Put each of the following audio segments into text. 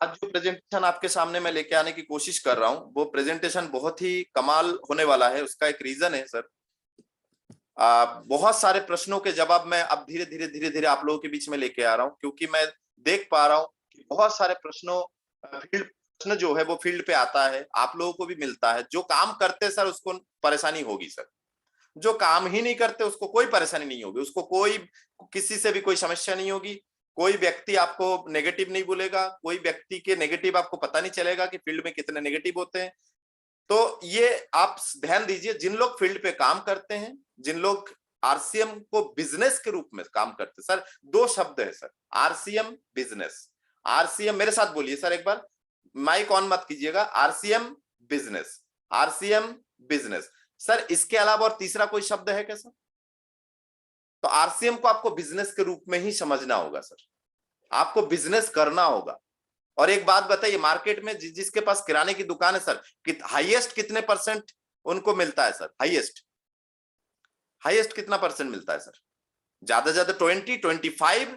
आज जो प्रेजेंटेशन आपके सामने मैं लेके आने की कोशिश कर रहा हूँ वो प्रेजेंटेशन बहुत ही कमाल होने वाला है। उसका एक रीजन है सर, बहुत सारे प्रश्नों के जवाब मैं अब धीरे धीरे आप लोगों के बीच में लेके आ रहा हूँ, क्योंकि मैं देख पा रहा हूँ कि बहुत सारे प्रश्न जो है वो फील्ड पे आता है, आप लोगों को भी मिलता है। जो काम करते सर उसको परेशानी होगी सर, जो काम ही नहीं करते उसको कोई परेशानी नहीं होगी, उसको कोई किसी से भी कोई समस्या नहीं होगी। कोई व्यक्ति आपको नेगेटिव नहीं बोलेगा, कोई व्यक्ति के नेगेटिव आपको पता नहीं चलेगा कि फील्ड में कितने नेगेटिव होते हैं। तो ये आप ध्यान दीजिए, जिन लोग फील्ड पे काम करते हैं, जिन लोग आरसीएम को बिजनेस के रूप में काम करते हैं, सर दो शब्द है सर, आरसीएम बिजनेस। आरसीएम मेरे साथ बोलिए सर एक बार, माइक ऑन मत कीजिएगा। RCM business, RCM business. Sir इसके अलावा और तीसरा कोई शब्द है क्या सर? तो आरसीएम को आपको बिजनेस के रूप में ही समझना होगा सर, आपको बिजनेस करना होगा। और एक बात बताइए, मार्केट में जिसके पास किराने की दुकान है सर, हाईएस्ट कितने परसेंट उनको मिलता है सर? हाईएस्ट हाईएस्ट कितना परसेंट मिलता है सर? ज्यादा ज्यादा 20-25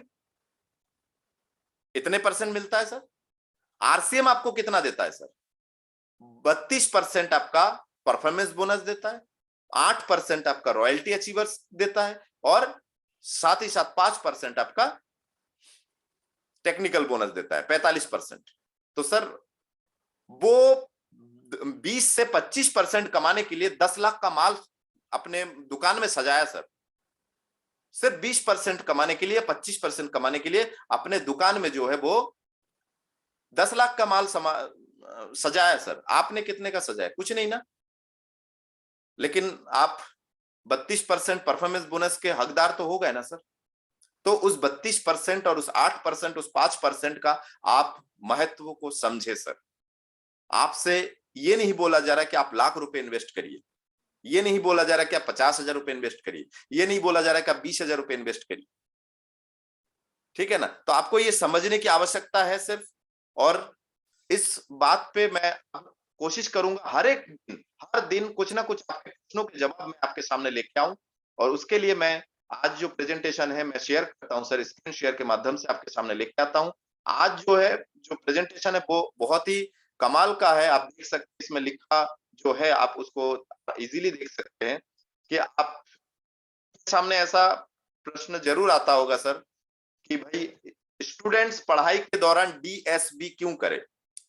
इतने परसेंट मिलता है सर। आरसीएम आपको कितना देता है सर? 32% आपका परफॉर्मेंस बोनस देता है, 8% आपका रॉयल्टी अचीवर्स देता है, और साथ ही साथ 5% आपका टेक्निकल बोनस देता है, 45%। तो सर वो 20 से 25% कमाने के लिए 10 लाख का माल अपने दुकान में सजाया सर। सिर्फ 20% कमाने के लिए, 25% कमाने के लिए अपने दुकान में जो है वो 10 लाख का माल सजाया सर। आपने कितने का सजाया? कुछ नहीं ना। लेकिन आप 32% परफॉर्मेंस बोनस के हकदार तो हो गए ना सर। तो उस 32% और उस 8%, उस 5% का आप महत्व को समझे सर। आपसे ये नहीं बोला जा रहा कि आप लाख रुपए इन्वेस्ट करिए, ये नहीं बोला जा रहा कि आप 50,000 रुपए इन्वेस्ट करिए, ये नहीं बोला जा रहा कि आप 20,000 रुपए इन्वेस्ट करिए, ठीक है ना। तो आपको ये समझने की आवश्यकता है सिर्फ। और इस बात पे मैं कोशिश करूंगा हर दिन कुछ ना कुछ आपके प्रश्नों के जवाब मैं आपके सामने लेके आऊं। और उसके लिए मैं आज जो प्रेजेंटेशन है मैं शेयर करता हूं सर, स्क्रीन शेयर के माध्यम से आपके सामने लेके आता हूं। आज जो है, जो प्रेजेंटेशन है वो बहुत ही कमाल का है। आप देख सकते हैं इसमें लिखा जो है, आप उसको इजीली देख सकते हैं कि आप सामने ऐसा प्रश्न जरूर आता होगा सर कि भाई स्टूडेंट्स पढ़ाई के दौरान डीएसबी क्यों करें?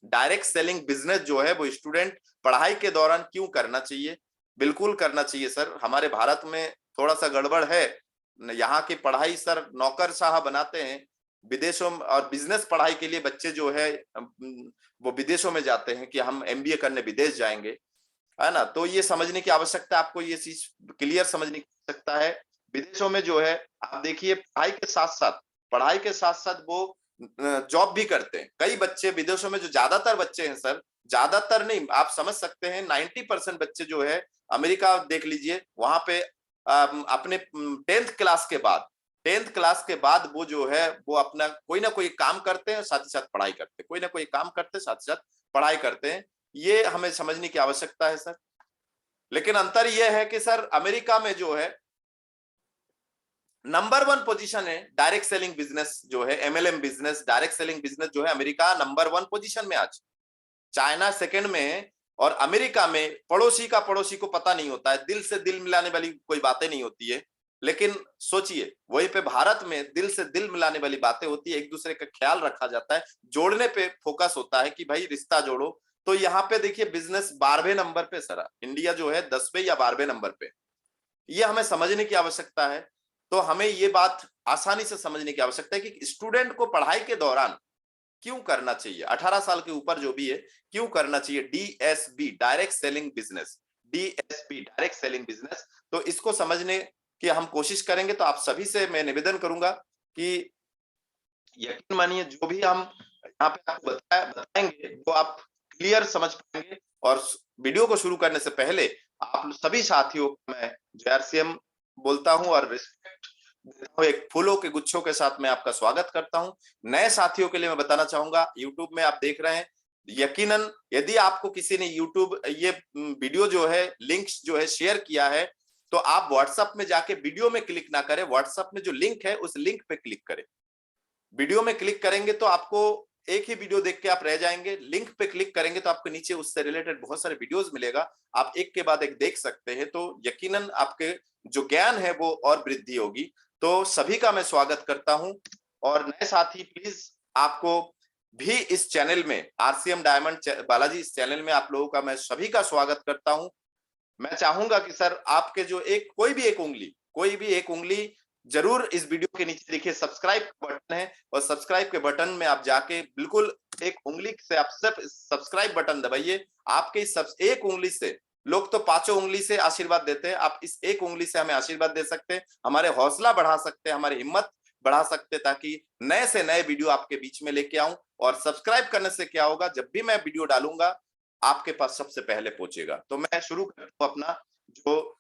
डायरेक्ट सेलिंग बिजनेस जो है वो स्टूडेंट पढ़ाई के दौरान क्यों करना चाहिए? बिल्कुल करना चाहिए सर। हमारे भारत में थोड़ा सा गड़बड़ है, यहाँ की पढ़ाई सर नौकरशाह बनाते हैं। विदेशों में और बिजनेस पढ़ाई के लिए बच्चे जो है वो विदेशों में जाते हैं कि हम एमबीए करने विदेश जाएंगे, है ना। तो ये समझने की आवश्यकता है, आपको ये चीज क्लियर समझने की आवश्यकता है। विदेशों में जो है आप देखिए, पढ़ाई के साथ साथ वो जॉब भी करते हैं। कई बच्चे विदेशों में, जो ज्यादातर बच्चे हैं सर, ज्यादातर नहीं, आप समझ सकते हैं 90% बच्चे जो है, अमेरिका देख लीजिए, वहां पे अपने 10th क्लास के बाद वो जो है वो अपना कोई ना कोई काम करते हैं, साथ ही साथ पढ़ाई करते हैं, कोई ना कोई काम करते हैं, साथ ही साथ पढ़ाई करते हैं। ये हमें समझने की आवश्यकता है सर। लेकिन अंतर यह है कि सर अमेरिका में जो है नंबर 1 पोजीशन है डायरेक्ट सेलिंग बिजनेस जो है, MLM business, direct selling business जो है, अमेरिका नंबर 1 पोजीशन में आज, चाइना सेकंड में है। और अमेरिका में पड़ोसी का पड़ोसी को पता नहीं होता है, दिल से दिल मिलाने वाली कोई बातें नहीं होती है। लेकिन सोचिए, वहीं पे भारत में दिल से दिल मिलाने वाली बातें होती है, एक दूसरे का ख्याल रखा जाता है, जोड़ने पे फोकस होता है कि भाई रिश्ता जोड़ो। तो यहाँ पे देखिए बिजनेस 12वें नंबर पे सर, इंडिया जो है 10वें या 12वें नंबर पे। ये हमें समझने की आवश्यकता है। तो हमें ये बात आसानी से समझने की आवश्यकता है कि स्टूडेंट को पढ़ाई के दौरान क्यों करना चाहिए, 18 साल के ऊपर जो भी है क्यों करना चाहिए DSB, direct selling business. DSB, direct selling business. तो इसको समझने की हम कोशिश करेंगे। तो आप सभी से मैं निवेदन करूंगा कि यकीन मानिए, जो भी हम यहाँ पे आपको बताएंगे वो आप क्लियर समझ पाएंगे। और वीडियो को शुरू करने से पहले आप सभी साथियों को मैं जेआरसीएम बोलता हूं और रिस्पेक्ट देता हूं। एक फूलों के गुच्छों के साथ मैं आपका स्वागत करता हूं। नए साथियों के लिए मैं बताना चाहूंगा, यूट्यूब में आप देख रहे हैं, यकीनन यदि आपको किसी ने यूट्यूब ये वीडियो जो है, लिंक्स जो है शेयर किया है, तो आप व्हाट्सएप में जाके वीडियो में क्लिक ना करें, व्हाट्सएप में जो लिंक है उस लिंक पे क्लिक करें। वीडियो में क्लिक करेंगे तो आपको एक ही वीडियो देख के आप रह जाएंगे। लिंक पे क्लिक करेंगे तो आपको नीचे उससे रिलेटेड बहुत सारे वीडियोस मिलेगा, आप एक के बाद एक देख सकते हैं, तो यकीनन आपके जो ज्ञान है वो और वृद्धि होगी। तो सभी का मैं स्वागत करता हूं, और नए साथी प्लीज आपको भी इस चैनल में, आरसीएम डायमंड बालाजी, इस चैनल में आप लोगों का मैं सभी का स्वागत करता हूं। मैं चाहूंगा कि सर आपके जो कोई भी एक उंगली जरूर इस वीडियो के नीचे देखिए, सब्सक्राइब का बटन है, और सब्सक्राइब के बटन में आप जाके बिल्कुल एक उंगली से आप सिर्फ सब्सक्राइब बटन दबाइए। आपके इस एक उंगली से, लोग तो पांचों उंगली से आशीर्वाद देते हैं, आप इस एक उंगली से हमें आशीर्वाद दे सकते हैं, हमारे हौसला बढ़ा सकते हैं, हमारी हिम्मत बढ़ा सकते हैं, ताकि नए से नए वीडियो आपके बीच में लेके आऊं। और सब्सक्राइब करने से क्या होगा, जब भी मैं वीडियो डालूंगा आपके पास सबसे पहले पहुंचेगा। तो मैं शुरू करता हूं अपना जो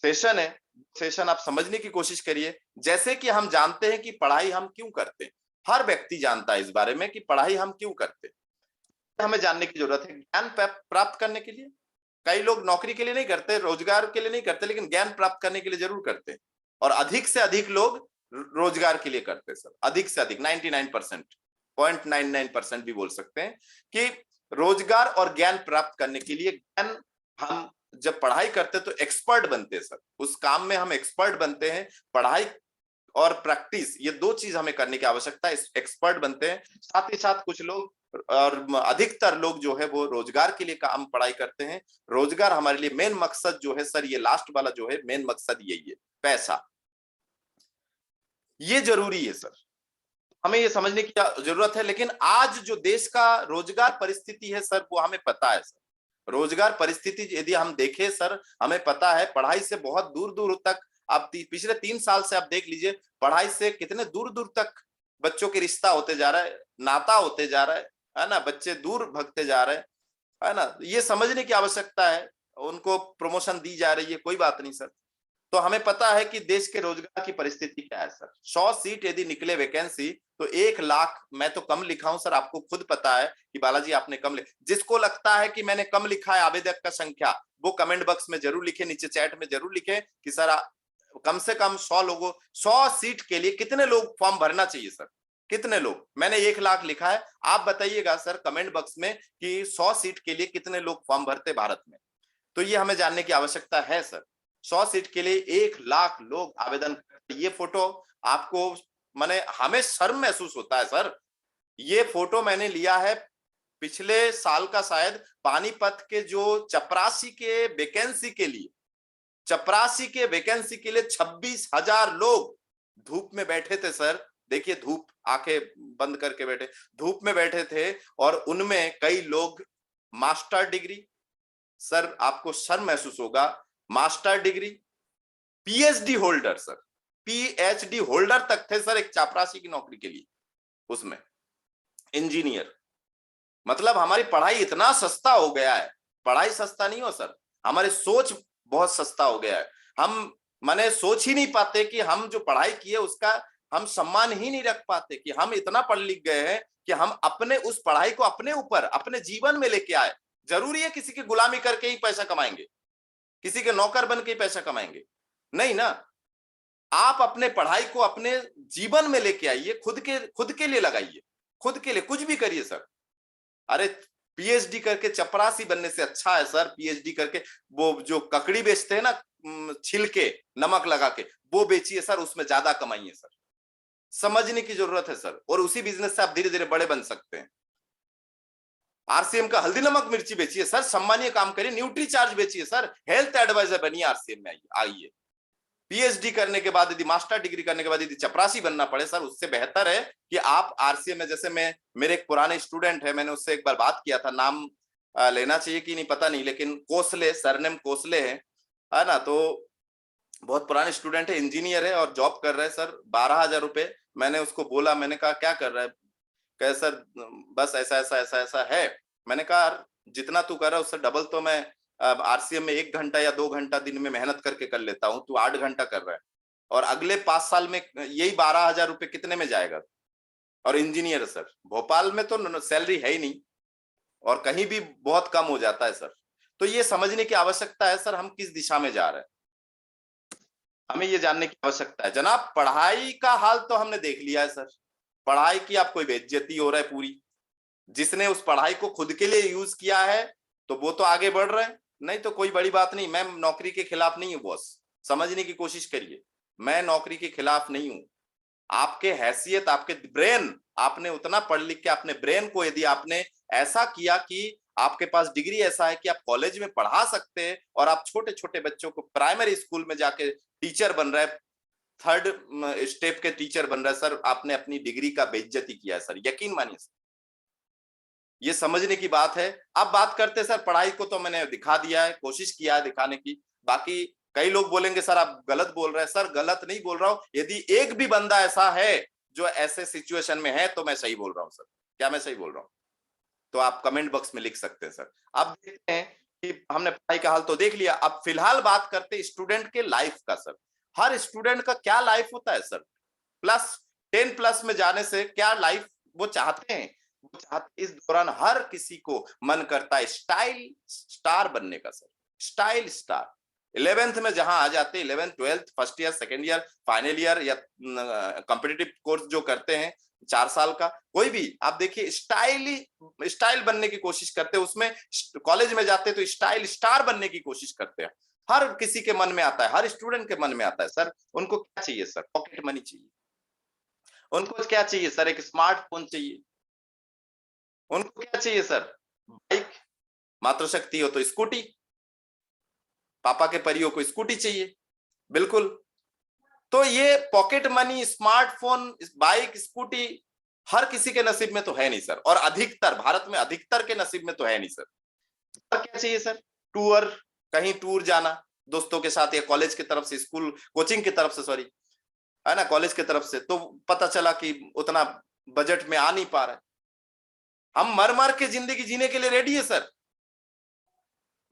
सेशन है, सेशन आप समझने की कोशिश करिए। जैसे कि हम जानते हैं कि पढ़ाई हम क्यों करते हैं, हर व्यक्ति जानता है इस बारे में कि पढ़ाई हम क्यों करते हैं, हमें जानने की जरूरत है। ज्ञान प्राप्त करने के लिए, कई लोग नौकरी के लिए नहीं करते, रोजगार के लिए नहीं करते, लेकिन ज्ञान प्राप्त करने के लिए जरूर करते हैं। और अधिक से अधिक लोग रोजगार के लिए करते हैं सर, अधिक से अधिक 99%, 0.99% भी बोल सकते हैं कि रोजगार और ज्ञान प्राप्त करने के लिए, ज्ञान हम जब पढ़ाई करते हैं तो एक्सपर्ट बनते हैं सर, उस काम में हम एक्सपर्ट बनते हैं। पढ़ाई और प्रैक्टिस, ये दो चीज हमें करने की आवश्यकता है, एक्सपर्ट बनते हैं। साथ ही साथ कुछ लोग और अधिकतर लोग जो है वो रोजगार के लिए काम पढ़ाई करते हैं। रोजगार हमारे लिए मेन मकसद जो है सर, ये लास्ट वाला जो है मेन मकसद यही है, पैसा, ये जरूरी है सर, हमें ये समझने की जरूरत है। लेकिन आज जो देश का रोजगार परिस्थिति है सर, वो हमें पता है सर। रोजगार परिस्थिति यदि हम देखें सर, हमें पता है पढ़ाई से बहुत दूर दूर तक, आप पिछले 3 साल से आप देख लीजिए, पढ़ाई से कितने दूर दूर तक बच्चों के रिश्ता होते जा रहा है, नाता होते जा रहा है ना, बच्चे दूर भगते जा रहे हैं, है ना। ये समझने की आवश्यकता है, उनको प्रमोशन दी जा रही है, कोई बात नहीं सर। तो हमें पता है कि देश के रोजगार की परिस्थिति क्या है सर। 100 सीट यदि निकले वैकेंसी, तो 1 लाख, मैं तो कम लिखा हूं सर, आपको खुद पता है कि बालाजी आपने कम लिखा। जिसको लगता है कि मैंने कम लिखा है आवेदक का संख्या, वो कमेंट बॉक्स में जरूर लिखे, नीचे चैट में जरूर लिखे कि सर कम से कम 100 लोगों, 100 सीट के लिए कितने लोग फॉर्म भरना चाहिए सर, कितने लोग। मैंने 1 लाख लिखा है, आप बताइएगा सर कमेंट बॉक्स में कि 100 सीट के लिए कितने लोग फॉर्म भरते भारत में। तो ये हमें जानने की आवश्यकता है सर। 100 सीट के लिए 1 लाख लोग आवेदन करते। ये फोटो आपको, माने हमें शर्म महसूस होता है सर। ये फोटो मैंने लिया है पिछले साल का, शायद पानीपत के जो चपरासी के वैकेंसी के लिए, चपरासी के वैकेंसी के लिए 26,000 लोग धूप में बैठे थे सर। देखिए धूप, आंखें बंद करके बैठे, धूप में बैठे थे, और उनमें कई लोग मास्टर डिग्री, सर आपको शर्म महसूस होगा, master degree, PhD holder sir, PhD holder तक थे सर एक चापरासी की नौकरी के लिए, उसमें इंजीनियर। मतलब हमारी पढ़ाई इतना सस्ता हो गया है, पढ़ाई सस्ता नहीं हो सर, हमारी सोच बहुत सस्ता हो गया है। हम माने सोच ही नहीं पाते कि हम जो पढ़ाई किए उसका हम सम्मान ही नहीं रख पाते, कि हम इतना पढ़ लिख गए हैं कि हम अपने उस पढ़ाई को अपने ऊपर, अपने जीवन में लेके आए। जरूरी है किसी की गुलामी करके ही पैसा कमाएंगे, किसी के नौकर बन के ही पैसा कमाएंगे? नहीं ना। आप अपने पढ़ाई को अपने जीवन में लेके आइए, खुद के लिए लगाइए, खुद के लिए कुछ भी करिए सर। अरे पीएचडी करके चपरासी बनने से अच्छा है सर, पीएचडी करके वो जो ककड़ी बेचते हैं ना, छिलके नमक लगा के, वो बेचिए सर, उसमें ज्यादा कमाइए सर। समझने की जरूरत है सर, और उसी बिजनेस से आप धीरे धीरे बड़े बन सकते हैं। आरसीएम का हल्दी नमक मिर्ची बेचिए सर, सम्मानीय काम करिए, न्यूट्री चार्ज बेचिए सर, हेल्थ एडवाइजर बनिए, आरसीएम में आइए। पीएचडी करने के बाद, यदि मास्टर डिग्री करने के बाद यदि चपरासी बनना पड़े सर, उससे बेहतर है कि आप आरसीएम में, जैसे मेरे एक पुराने स्टूडेंट है, मैंने उससे एक बार बात किया था, नाम लेना चाहिए कि नहीं पता नहीं, लेकिन कोसले, सरनेम कोसले है ना। तो बहुत पुराने स्टूडेंट है, इंजीनियर है और जॉब कर रहे हैं सर, 12,000 रुपए। मैंने उसको बोला, मैंने कहा क्या कर रहा है, कहे सर बस ऐसा ऐसा ऐसा ऐसा है। मैंने कहा जितना तू कर रहा है उससे डबल तो मैं आरसीएम में 1 घंटा या 2 घंटा दिन में मेहनत करके कर लेता हूँ, तू 8 घंटा कर रहा है, और अगले 5 साल में यही 12,000 रुपए कितने में जाएगा। और इंजीनियर सर, भोपाल में तो सैलरी है ही नहीं, और कहीं भी बहुत कम हो जाता है सर। तो ये समझने की आवश्यकता है सर, हम किस दिशा में जा रहे हैं, हमें ये जानने की आवश्यकता है। जनाब पढ़ाई का हाल तो हमने देख लिया है सर, पढ़ाई की आप कोई बेइज्जती हो रहा है पूरी, जिसने उस पढ़ाई को खुद के लिए यूज किया है तो वो तो आगे बढ़ रहे हैं, नहीं तो कोई बड़ी बात नहीं। मैं नौकरी के खिलाफ नहीं हूं बॉस, समझने की कोशिश करिए, मैं नौकरी के खिलाफ नहीं हूं। आपके हैसियत, आपके ब्रेन, आपने उतना पढ़ लिख के अपने ब्रेन को यदि आपने ऐसा किया कि आपके पास डिग्री ऐसा है कि आप कॉलेज में पढ़ा सकते हैं और आप छोटे छोटे बच्चों को प्राइमरी स्कूल में जाके टीचर बन रहे हैं, थर्ड स्टेप के टीचर बन रहे हैं, सर आपने अपनी डिग्री का बेइज्जती किया है सर, यकीन मानिए सर, ये समझने की बात है। अब बात करते सर, पढ़ाई को तो मैंने दिखा दिया है, कोशिश किया है दिखाने की, बाकी कई लोग बोलेंगे सर आप गलत बोल रहे हैं, सर गलत नहीं बोल रहा हूं, यदि एक भी बंदा ऐसा है जो ऐसे सिचुएशन में है तो मैं सही बोल रहा हूं सर। क्या मैं सही बोल रहा हूं? तो आप कमेंट बॉक्स में लिख सकते हैं सर। अब देखते हैं कि हमने पढ़ाई का हाल तो देख लिया, अब फिलहाल बात करते हैं स्टूडेंट के लाइफ का सर। हर स्टूडेंट का क्या लाइफ होता है सर, प्लस 10 प्लस में जाने से क्या लाइफ वो चाहते हैं? वो चाहते, इस दौरान हर किसी को मन करता है स्टाइल स्टार बनने का सर, स्टाइल स्टार। 11th में जहां आ जाते हैं, 11th 12th first year second year final year या कॉम्पिटिटिव कोर्स जो करते हैं 4 साल का, कोई भी आप देखिए स्टाइल बनने की कोशिश करते हैं, उसमें कॉलेज में जाते हैं तो स्टाइल स्टार बनने की कोशिश करते हैं। हर किसी के मन में आता है, हर स्टूडेंट के मन में आता है सर, उनको क्या चाहिए सर? पॉकेट मनी चाहिए। उनको क्या चाहिए सर? एक स्मार्टफोन चाहिए। उनको क्या चाहिए सर? बाइक, मातृशक्ति हो तो स्कूटी, पापा के परियों को स्कूटी चाहिए, बिल्कुल। तो ये pocket money, smartphone, bike, scooty हर किसी के नसीब में तो है नहीं सर, और अधिकतर भारत में अधिकतर के नसीब में तो है नहीं सर। और क्या चाहिए सर? टूर, कहीं टूर जाना दोस्तों के साथ या कॉलेज की तरफ से, स्कूल कोचिंग की तरफ से, सॉरी, है ना, कॉलेज की तरफ से, तो पता चला कि उतना बजट में आ नहीं पा रहा है। हम मर मर के जिंदगी जीने के लिए रेडी है सर,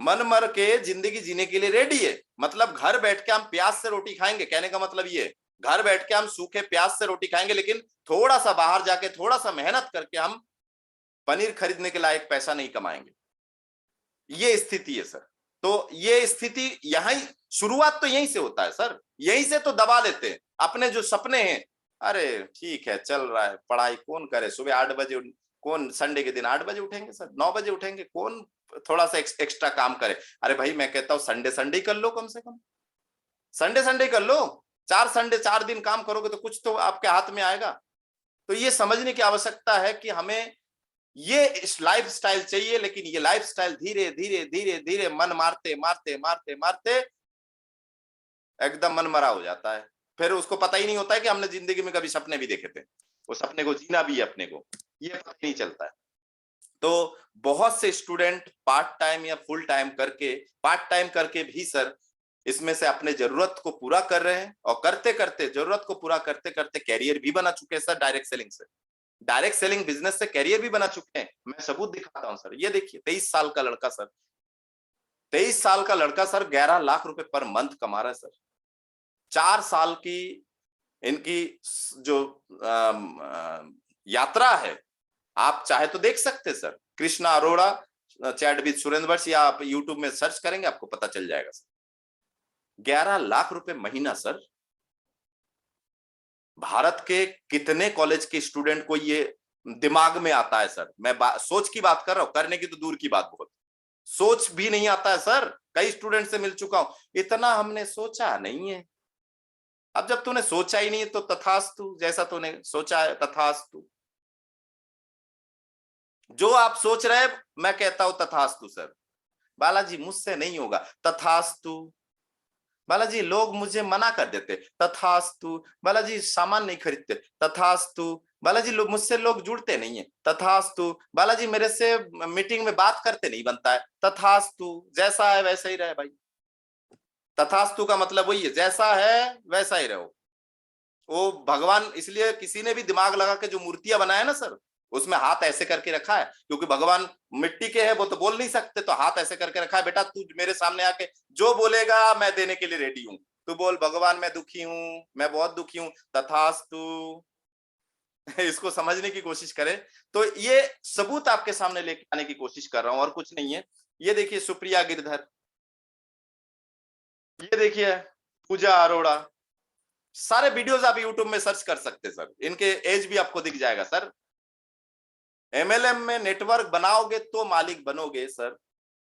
मन मर के जिंदगी जीने के लिए रेडी है। मतलब घर बैठ के हम प्यास से रोटी खाएंगे, कहने का मतलब ये, घर बैठ के हम सूखे प्यास से रोटी खाएंगे, लेकिन थोड़ा सा बाहर जाके थोड़ा सा मेहनत करके हम पनीर खरीदने के लायक पैसा नहीं कमाएंगे। ये स्थिति है सर। तो ये स्थिति यहां, शुरुआत तो यहीं से होता है सर, यहीं से तो दबा लेते हैं अपने जो सपने हैं। अरे ठीक है, चल रहा है, पढ़ाई कौन करे, सुबह 8 बजे, कौन संडे के दिन 8 बजे उठेंगे सर, 9 बजे उठेंगे, कौन थोड़ा सा एक्स्ट्रा काम करे? अरे भाई मैं कहता हूं संडे संडे कर लो, कम से कम संडे संडे कर लो, 4 दिन काम करोगे तो कुछ तो आपके हाथ में आएगा। तो ये समझने की आवश्यकता है कि हमें ये इस लाइफ स्टाइल चाहिए, लेकिन ये लाइफ स्टाइल धीरे धीरे धीरे धीरे मन मारते मारते मारते मारते एकदम मन मरा हो जाता है। फिर उसको पता ही नहीं होता है कि हमने जिंदगी में कभी सपने भी देखे थे, वो सपने को जीना भी है अपने को, ये पता नहीं चलता है। तो बहुत से स्टूडेंट पार्ट टाइम या फुल टाइम करके, पार्ट टाइम करके भी सर इसमें से अपने जरूरत को पूरा कर रहे हैं, और करते करते, जरूरत को पूरा करते करते कैरियर भी बना चुके हैं सर, डायरेक्ट सेलिंग से, डायरेक्ट सेलिंग बिजनेस से कैरियर भी बना चुके हैं। मैं सबूत दिखाता हूं सर, ये देखिए 23 साल का लड़का सर, 23 साल का लड़का सर 11 लाख रुपए पर मंथ कमा रहा है सर। 4 साल की इनकी जो यात्रा है, आप चाहे तो देख सकते sir, Krishna Arora chat with Surendra वंश, या आप यूट्यूब में सर्च करेंगे आपको पता चल जाएगा सर। 11 लाख रुपए महीना सर। भारत के कितने कॉलेज के स्टूडेंट को ये दिमाग में आता है सर? मैं सोच की बात कर रहा हूं, करने की तो दूर की बात, बहुत सोच भी नहीं आता है सर। कई स्टूडेंट से मिल चुका हूं, इतना हमने सोचा नहीं है। अब जब तूने सोचा ही नहीं तो तथास्तु, जैसा तूने सोचा है तथास्तु। जो आप सोच रहे हैं मैं कहता हूं तथास्तु सर। बालाजी मुझसे नहीं होगा, तथास्तु। बालाजी लोग मुझे मना कर देते, तथास्तु। बालाजी सामान नहीं खरीदते, तथास्तु। बालाजी लोग मुझसे, लोग जुड़ते नहीं है, तथास्तु। बालाजी मेरे से मीटिंग में बात करते नहीं बनता है, तथास्तु। जैसा है वैसा ही रहे भाई, तथास्तु का मतलब वही है, जैसा है वैसा ही रहो। वो भगवान, इसलिए किसी ने भी दिमाग लगा के जो मूर्तियां बनाया ना सर, उसमें हाथ ऐसे करके रखा है, क्योंकि भगवान मिट्टी के हैं, वो तो बोल नहीं सकते, तो हाथ ऐसे करके रखा है, बेटा तू मेरे सामने आके जो बोलेगा मैं देने के लिए रेडी हूं। तू बोल भगवान मैं दुखी हूं, मैं बहुत दुखी हूं, तथास्तु। इसको समझने की कोशिश करें। तो ये सबूत आपके सामने लेके आने की कोशिश कर रहा हूं, और कुछ नहीं है। ये देखिए सुप्रिया गिरधर, ये देखिए पूजा अरोड़ा, सारे वीडियोस आप यूट्यूब में सर्च कर सकते सर, इनके एज भी आपको दिख जाएगा सर। एमएलएम में नेटवर्क बनाओगे तो मालिक बनोगे सर।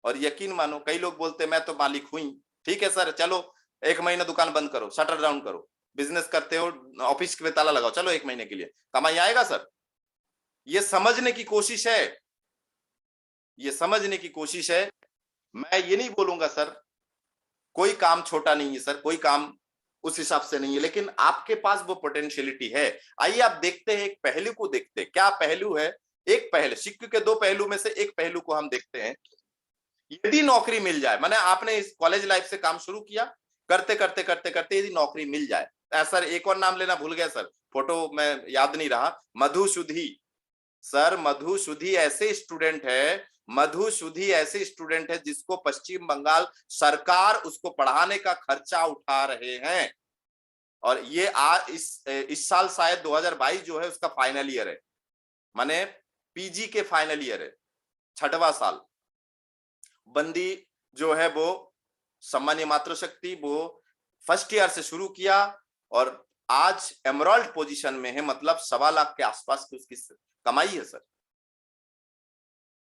और यकीन मानो, कई लोग बोलते मैं तो मालिक हुई, ठीक है सर, चलो 1 महीना दुकान बंद करो, शटर डाउन करो, बिजनेस करते हो, ऑफिस में ताला लगाओ, चलो 1 महीने के लिए कमाई आएगा सर। ये समझने की कोशिश है, ये समझने की कोशिश है। मैं ये नहीं बोलूंगा सर कोई काम छोटा नहीं है सर, कोई काम उस हिसाब से नहीं है, लेकिन आपके पास वो पोटेंशियलिटी है। आइए आप देखते हैं, एक पहलू को देखते हैं, क्या पहलू है। एक पहलू, सिक्के के 2 पहलू में से एक पहलू को हम देखते हैं। यदि नौकरी मिल जाए, माने आपने इस कॉलेज लाइफ से काम शुरू किया, करते करते करते करते यदि नौकरी मिल जाए, सर एक और नाम लेना भूल गया सर, फोटो में याद नहीं रहा, मधुसूधी। सर मधुसूधी ऐसे स्टूडेंट है, मधुसूधी ऐसे स्टूडेंट है जिसको पश्चिम बंगाल सरकार उसको पढ़ाने का खर्चा उठा रहे हैं। और ये इस साल शायद 2022 जो है उसका फाइनल ईयर है, माने पीजी के फाइनल ईयर है, 6वां साल। बंदी जो है वो सामान्य मातृशक्ति, वो फर्स्ट ईयर से शुरू किया और आज एमराल्ड पोजीशन में है, मतलब 1.25 लाख के आसपास की उसकी कमाई है सर।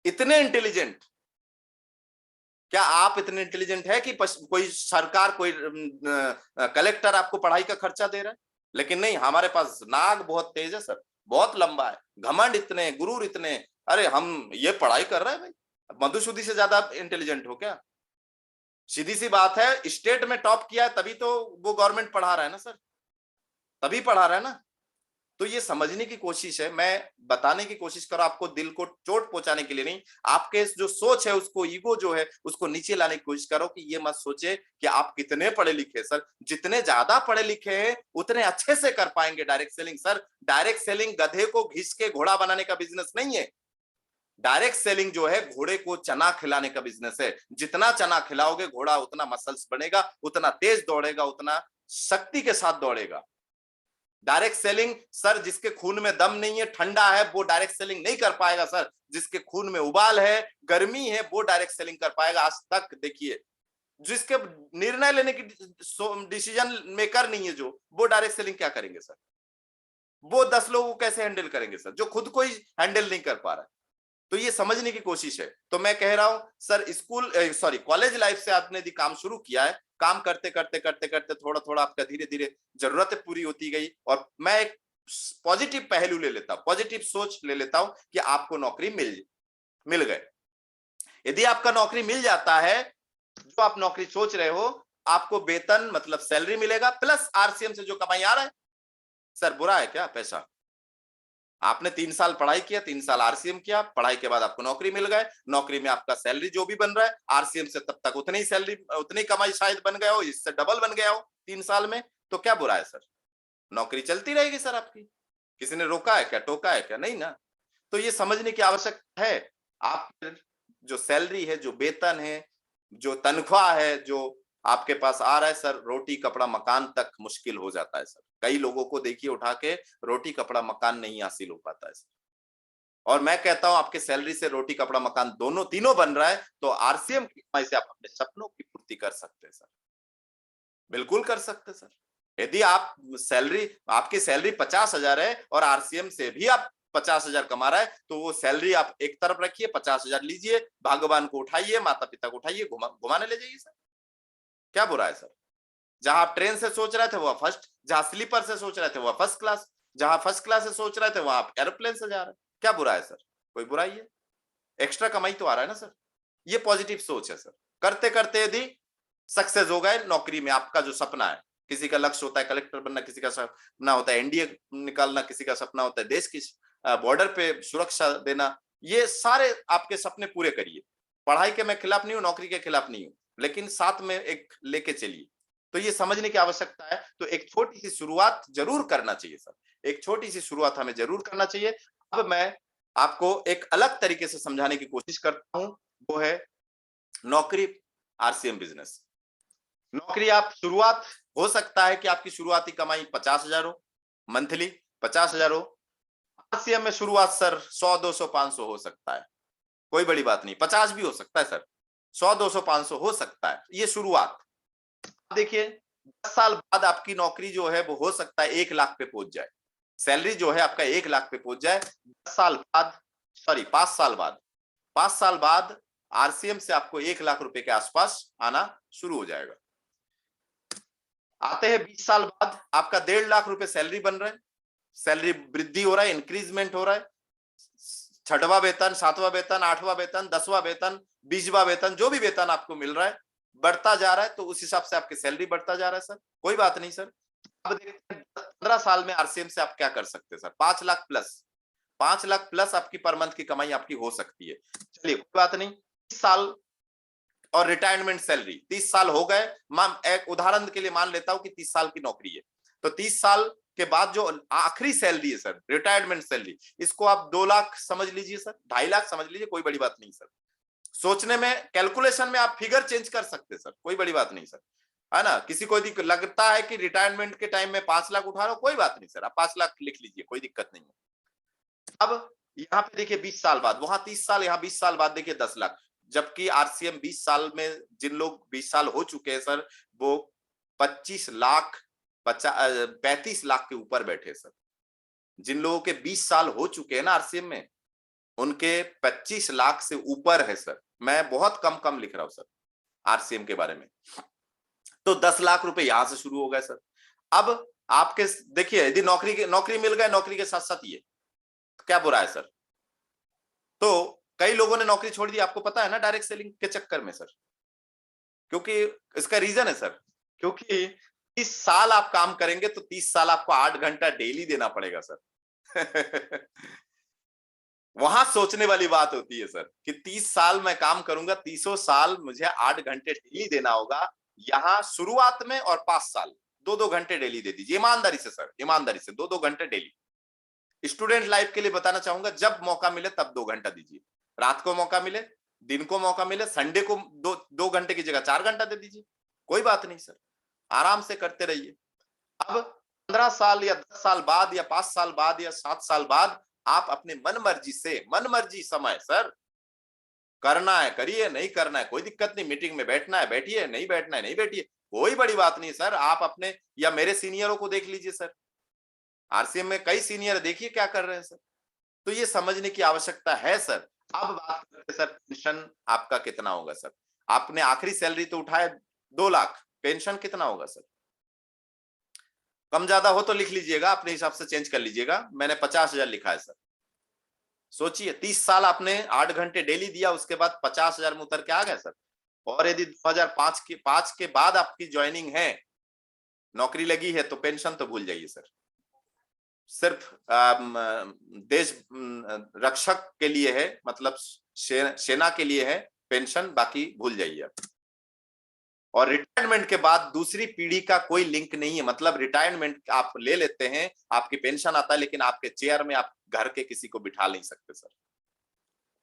इतने इंटेलिजेंट, क्या आप इतने इंटेलिजेंट है कि कोई सरकार, कोई कलेक्टर आपको पढ़ाई का खर्चा दे रहा है? लेकिन नहीं, हमारे पास नाक बहुत तेज है सर, बहुत लंबा है, घमंड इतने, गुरूर इतने, अरे हम ये पढ़ाई कर रहे हैं भाई, मधुसूदी से ज्यादा इंटेलिजेंट हो क्या? सीधी सी बात है, स्टेट में टॉप किया है तभी तो वो गवर्नमेंट पढ़ा रहा है ना सर, तभी पढ़ा रहा है ना। तो ये समझने की कोशिश है, मैं बताने की कोशिश कर रहा हूं आपको, दिल को चोट पहुंचाने के लिए नहीं, आपके जो सोच है उसको, ईगो जो है उसको नीचे लाने की कोशिश करो कि ये मत सोचे कि आप कितने पढ़े लिखे सर, जितने ज्यादा पढ़े लिखे हैं उतने अच्छे से कर पाएंगे direct selling. Sir direct selling गधे को घिस के घोड़ा बनाने का बिजनेस नहीं है, डायरेक्ट सेलिंग जो है घोड़े को चना खिलाने का बिजनेस है। जितना चना खिलाओगे घोड़ा उतना मसल्स बनेगा, उतना तेज दौड़ेगा, उतना शक्ति के साथ दौड़ेगा। डायरेक्ट सेलिंग सर, जिसके खून में दम नहीं है, ठंडा है, वो डायरेक्ट सेलिंग नहीं कर पाएगा सर। जिसके खून में उबाल है, गर्मी है, वो डायरेक्ट सेलिंग कर पाएगा। आज तक देखिए, जिसके निर्णय लेने की डिसीजन मेकर नहीं है, जो वो डायरेक्ट सेलिंग क्या करेंगे सर? वो 10 लोगों को कैसे हैंडल करेंगे सर, जो खुद को ही हैंडल नहीं कर पा रहा है? तो ये समझने की कोशिश है। तो मैं कह रहा हूं सर, कॉलेज लाइफ से आपने यदि काम शुरू किया है, काम करते करते करते करते थोड़ा थोड़ा आपका धीरे धीरे जरूरतें पूरी होती गई, और मैं एक पॉजिटिव पहलू ले लेता हूं, पॉजिटिव सोच ले लेता हूं कि आपको नौकरी मिल गए। यदि आपका नौकरी मिल जाता है, जो आप नौकरी सोच रहे हो, आपको वेतन मतलब सैलरी मिलेगा प्लस आरसीएम से जो कमाई आ रहा है। सर बुरा है क्या पैसा? आपने 3 साल पढ़ाई किया, 3 साल आरसीएम किया, पढ़ाई के बाद आपको नौकरी मिल गए, नौकरी में आपका सैलरी जो भी बन रहा है आरसीएम से तब तक उतनी ही सैलरी, उतनी कमाई शायद बन गया हो, इससे डबल बन गया हो 3 साल में, तो क्या बुरा है सर? नौकरी चलती रहेगी सर आपकी। किसी ने रोका है क्या, टोका है क्या? नहीं ना। तो ये समझने की आवश्यकता है। आप जो सैलरी है, जो वेतन है, जो तनख्वाह है, जो आपके पास आ रहा है सर, रोटी कपड़ा मकान तक मुश्किल हो जाता है सर। कई लोगों को देखिए उठा के, रोटी कपड़ा मकान नहीं हासिल हो पाता है सर। और मैं कहता हूं आपके सैलरी से रोटी कपड़ा मकान दोनों तीनों बन रहा है, तो आरसीएम की कमाई से आप अपने सपनों की पूर्ति कर सकते हैं सर, बिल्कुल कर सकते हैं सर। यदि आप सैलरी, आपकी सैलरी 50,000 है और आरसीएम से भी आप 50,000 कमा रहा है, तो वो सैलरी आप एक तरफ रखिए, 50,000 लीजिए, भगवान को उठाइए, माता पिता को उठाइए, घुमाने ले जाइए सर। क्या बुरा है सर? जहां आप ट्रेन से सोच रहे थे वह फर्स्ट, जहां स्लीपर से सोच रहे थे वह फर्स्ट क्लास, जहां फर्स्ट क्लास से सोच रहे थे वहां आप एरोप्लेन से जा रहे हैं। क्या बुरा है सर? कोई बुराई है? एक्स्ट्रा कमाई तो आ रहा है ना सर। ये पॉजिटिव सोच है सर। करते करते यदि सक्सेस हो गए नौकरी में, आपका जो सपना है, किसी का लक्ष्य होता है कलेक्टर बनना, किसी का सपना होता है एनडीए निकालना, किसी का सपना होता है देश की बॉर्डर पे सुरक्षा देना, ये सारे आपके सपने पूरे करिए। पढ़ाई के मैं खिलाफ नहीं हूं, नौकरी के खिलाफ नहीं हूं, लेकिन साथ में एक लेके चलिए। तो ये समझने की आवश्यकता है। तो एक छोटी सी शुरुआत जरूर करना चाहिए सर, एक छोटी सी शुरुआत हमें जरूर करना चाहिए। अब मैं आपको एक अलग तरीके से समझाने की कोशिश करता हूं, वो है नौकरी, आरसीएम बिजनेस। नौकरी आप शुरुआत, हो सकता है कि आपकी शुरुआती कमाई 50,000 हो मंथली, 50,000 हो। आरसीएम में शुरुआत सर 100, 200, 500 हो सकता है, कोई बड़ी बात नहीं, 50 भी हो सकता है सर, 100, 200, 500 हो सकता है, ये शुरुआत। देखिए 10 साल बाद आपकी नौकरी जो है वो हो सकता है 1 लाख पे पहुंच जाए, सैलरी जो है आपका 1 लाख पे पहुंच जाए 10 साल बाद। सॉरी 5 साल बाद, 5 साल बाद आरसीएम से आपको 1 लाख रुपए के आसपास आना शुरू हो जाएगा। आते हैं 20 साल बाद, आपका 1.5 लाख रुपए सैलरी बन रहा है, सैलरी वृद्धि हो रहा है, इंक्रीजमेंट हो रहा है, 6वां वेतन, 7वां वेतन, 8वां वेतन, 10वां वेतन, 20वां वेतन, जो भी वेतन आपको मिल रहा है बढ़ता जा रहा है, तो उस हिसाब से आपकी सैलरी बढ़ता जा रहा है सर, कोई बात नहीं सर। अब देखते हैं 15 साल में आरसीएम से आप क्या कर सकते हैं sir, 5 lakh plus, 5 lakh plus आपकी पर मंथ की कमाई आपकी हो सकती है। चलिए कोई बात नहीं, 30 साल और रिटायरमेंट सैलरी, 30 साल हो गए, एक उदाहरण के लिए मान लेता हूं कि 30 साल की नौकरी है, तो 30 साल के बाद जो आखिरी सैलरी है सर, रिटायरमेंट सैलरी, इसको आप 2 लाख समझ लीजिए सर, 2.5 लाख समझ लीजिए, कोई बड़ी बात नहीं सर। सोचने में, कैलकुलेशन में आप फिगर चेंज कर सकते सर, कोई बड़ी बात नहीं सर, है ना। किसी को यदि लगता है कि रिटायरमेंट के टाइम में 5 लाख उठा रहा हो, कोई बात नहीं सर, आप 5 लाख लिख लीजिए, कोई दिक्कत नहीं है। अब यहाँ पे देखिए 20 साल बाद, वहां 30 साल, यहाँ 20 साल बाद देखिए 10 लाख, जबकि आरसीएम 20 साल में, जिन लोग 20 साल हो चुके हैं सर, वो 25 लाख 35 लाख के ऊपर बैठे सर। जिन लोगों के 20 साल हो चुके हैं ना आरसीएम में, उनके 25 लाख से ऊपर है सर। मैं बहुत कम कम लिख रहा हूं सर आरसीएम के बारे में। तो 10 लाख रुपए यहां से शुरू हो गए सर। अब आपके देखिए, यदि नौकरी मिल गए, नौकरी के साथ साथ ये क्या बुरा है सर। तो कई लोगों ने नौकरी छोड़ दी, आपको पता है ना, डायरेक्ट सेलिंग के चक्कर में सर, क्योंकि इसका रीजन है सर, क्योंकि 30 साल आप काम करेंगे तो 30 साल आपको 8 घंटा डेली देना पड़ेगा सर। वहां सोचने वाली बात होती है सर कि 30 साल मैं काम करूंगा, 30 साल मुझे 8 घंटे डेली देना होगा। यहां शुरुआत में और 5 साल 2-2 घंटे डेली दे दीजिए, ईमानदारी से सर, ईमानदारी से 2-2 घंटे डेली। स्टूडेंट लाइफ के लिए बताना चाहूंगा, जब मौका मिले तब 2 घंटा दीजिए, रात को मौका मिले, दिन को मौका मिले, संडे को 2 घंटे की जगह 4 घंटा दे दीजिए, कोई बात नहीं सर, आराम से करते रहिए। अब 15 साल या 10 साल बाद या 5 साल बाद या 7 साल बाद आप अपने मन मर्जी से, मन मर्जी समय सर, करना है करिए, नहीं करना है कोई दिक्कत नहीं, मीटिंग में बैठना है बैठिए, नहीं बैठना है नहीं बैठिए, कोई बड़ी बात नहीं सर। आप अपने या मेरे सीनियरों को देख लीजिए सर, आरसीएम में कई सीनियर देखिए क्या कर रहे हैं सर। तो ये समझने की आवश्यकता है सर। अब बात करते सर, पेंशन आपका कितना होगा सर। आपने आखिरी सैलरी तो उठाया 2 लाख, पेंशन कितना होगा सर। कम ज्यादा हो तो लिख लीजिएगा, अपने हिसाब से चेंज कर लीजिएगा, मैंने 50,000 लिखा है सर। सोचिए 30 साल आपने 8 घंटे डेली दिया, उसके बाद 50,000 में उतर के आ गए सर। और यदि 2005 के बाद आपकी ज्वाइनिंग है, नौकरी लगी है, तो पेंशन तो भूल जाइए सर। सिर्फ देश रक्षक के लिए है, मतलब सेना के लिए है पेंशन, बाकी भूल जाइए आप। और रिटायरमेंट के बाद दूसरी पीढ़ी का कोई लिंक नहीं है, मतलब रिटायरमेंट आप ले लेते हैं, आपकी पेंशन आता है, लेकिन आपके चेयर में आप घर के किसी को बिठा नहीं सकते सर,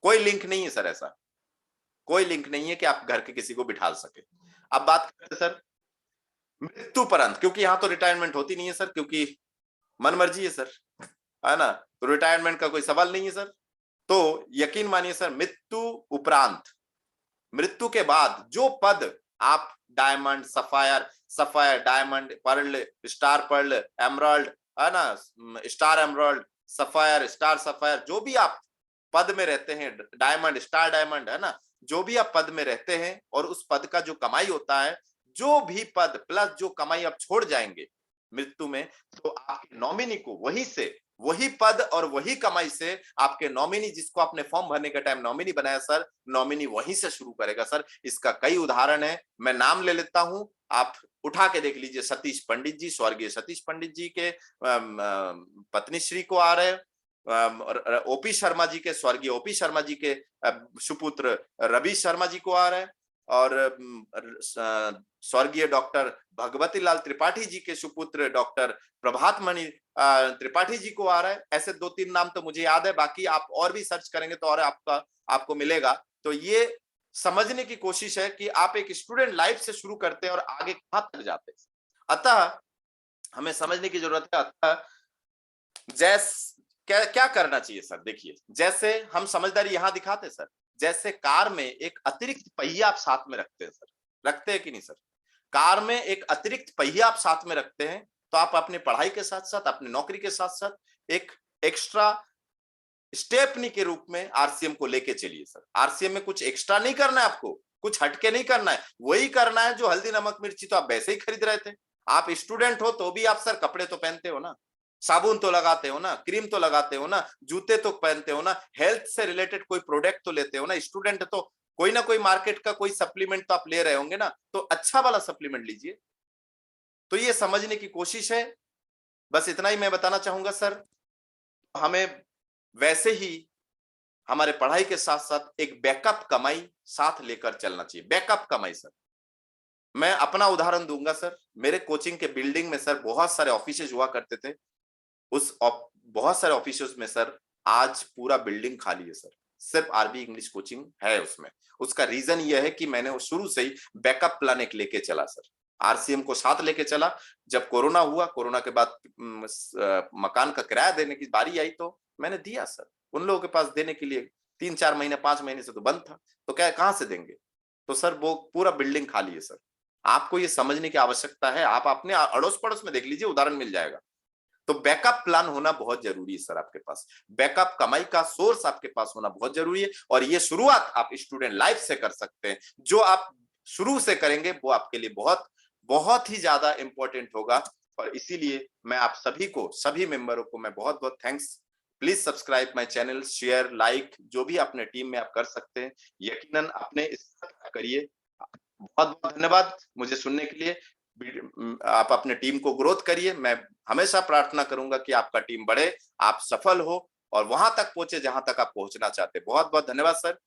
कोई लिंक नहीं है सर, ऐसा कोई लिंक नहीं है कि आप घर के किसी को बिठा सके। अब बात करते सर मृत्यु परंत, क्योंकि यहां तो रिटायरमेंट होती नहीं है सर, क्योंकि मन मर्जी है सर, है ना, तो रिटायरमेंट का कोई सवाल नहीं है सर। तो यकीन मानिए सर, मृत्यु उपरांत, मृत्यु के बाद जो पद आप diamond, sapphire, sapphire, diamond, pearl, star pearl, emerald, है ना, star emerald, sapphire, star sapphire, जो भी आप पद में रहते हैं, डायमंड, स्टार डायमंड, है ना, जो भी आप पद में रहते हैं, और उस पद का जो कमाई होता है, जो भी पद प्लस जो कमाई आप छोड़ जाएंगे मृत्यु में, तो आपके नॉमिनी को वही से, वही पद और वही कमाई से आपके नॉमिनी, जिसको आपने फॉर्म भरने के टाइम नॉमिनी बनाया सर, नॉमिनी वहीं से शुरू करेगा सर। इसका कई उदाहरण है, मैं नाम ले लेता हूं, आप उठा के देख लीजिए। सतीश पंडित जी, स्वर्गीय सतीश पंडित जी के पत्नी श्री को आ रहे, ओपी शर्मा जी के, स्वर्गीय ओपी शर्मा जी के सुपुत्र रवि शर्मा जी को आ रहा है, और स्वर्गीय डॉक्टर भगवती लाल त्रिपाठी जी के सुपुत्र डॉक्टर प्रभात मणि त्रिपाठी जी को आ रहा है। ऐसे 2-3 नाम तो मुझे याद है, बाकी आप और भी सर्च करेंगे तो और आपको मिलेगा। तो ये समझने की कोशिश है कि आप एक स्टूडेंट लाइफ से शुरू करते हैं और आगे कहां तक जाते हैं। अतः हमें समझने की जरूरत है। अतः क्या क्या करना चाहिए सर। देखिए, जैसे हम समझदारी यहां दिखाते सर, जैसे कार में एक अतिरिक्त पहिया आप साथ में रखते हैं सर, रखते हैं कि नहीं सर। कार में एक अतिरिक्त पहिया आप साथ में रखते हैं, तो आप अपनी पढ़ाई के साथ साथ, अपनी नौकरी के साथ साथ एक एक्स्ट्रा स्टेपनी के रूप में आरसीएम को लेके चलिए सर। आरसीएम में कुछ एक्स्ट्रा नहीं करना है आपको, कुछ हटके नहीं करना है, वही करना है जो हल्दी नमक मिर्ची तो आप वैसे ही खरीद रहे थे। आप स्टूडेंट हो तो भी आप सर कपड़े तो पहनते हो ना, साबुन तो लगाते हो ना, क्रीम तो लगाते हो ना, जूते तो पहनते हो ना, हेल्थ से रिलेटेड कोई प्रोडक्ट तो लेते हो ना। स्टूडेंट तो कोई ना कोई मार्केट का कोई सप्लीमेंट तो आप ले रहे होंगे ना, तो अच्छा वाला सप्लीमेंट लीजिए। तो ये समझने की कोशिश है, बस इतना ही मैं बताना चाहूंगा सर। हमें वैसे ही हमारे पढ़ाई के साथ साथ एक बैकअप कमाई साथ लेकर चलना चाहिए। बैकअप कमाई सर, मैं अपना उदाहरण दूंगा सर। मेरे कोचिंग के बिल्डिंग में सर बहुत सारे ऑफिसेज हुआ करते थे। बहुत सारे ऑफिसेज में सर आज पूरा बिल्डिंग खाली है सर, सिर्फ आरबी इंग्लिश कोचिंग है उसमें। उसका रीजन यह है कि मैंने वो शुरू से ही बैकअप प्लान एक लेके चला सर, आरसीएम को साथ लेके चला। जब कोरोना हुआ, कोरोना के बाद मकान का किराया देने की बारी आई तो मैंने दिया सर। उन लोगों के पास देने के लिए 3-4 महीने 5 महीने से तो बंद था, तो क्या कहां से देंगे? तो सर वो पूरा बिल्डिंग खाली है सर। आपको ये समझने की आवश्यकता है, आप अपने अड़ोस पड़ोस में देख लीजिए, उदाहरण मिल जाएगा। तो बैकअप प्लान होना बहुत जरूरी है सर आपके पास। बैकअप कमाई का सोर्स आपके पास होना बहुत जरूरी है, और ये शुरुआत आप स्टूडेंट लाइफ से कर सकते हैं। जो आप शुरू से करेंगे वो आपके लिए बहुत बहुत ही ज्यादा इंपॉर्टेंट होगा। और इसीलिए मैं आप सभी को, सभी मेंबरों को मैं बहुत बहुत thanks. Please subscribe my channel, share, like, जो भी अपने टीम में आप कर सकते हैं यकीनन अपने इस करिए। बहुत बहुत धन्यवाद मुझे सुनने के लिए। आप अपने टीम को ग्रोथ करिए। मैं हमेशा प्रार्थना करूंगा कि आपका टीम बढ़े, आप सफल हो और वहां तक पहुंचे जहां तक आप पहुंचना चाहते हैं। बहुत बहुत धन्यवाद सर।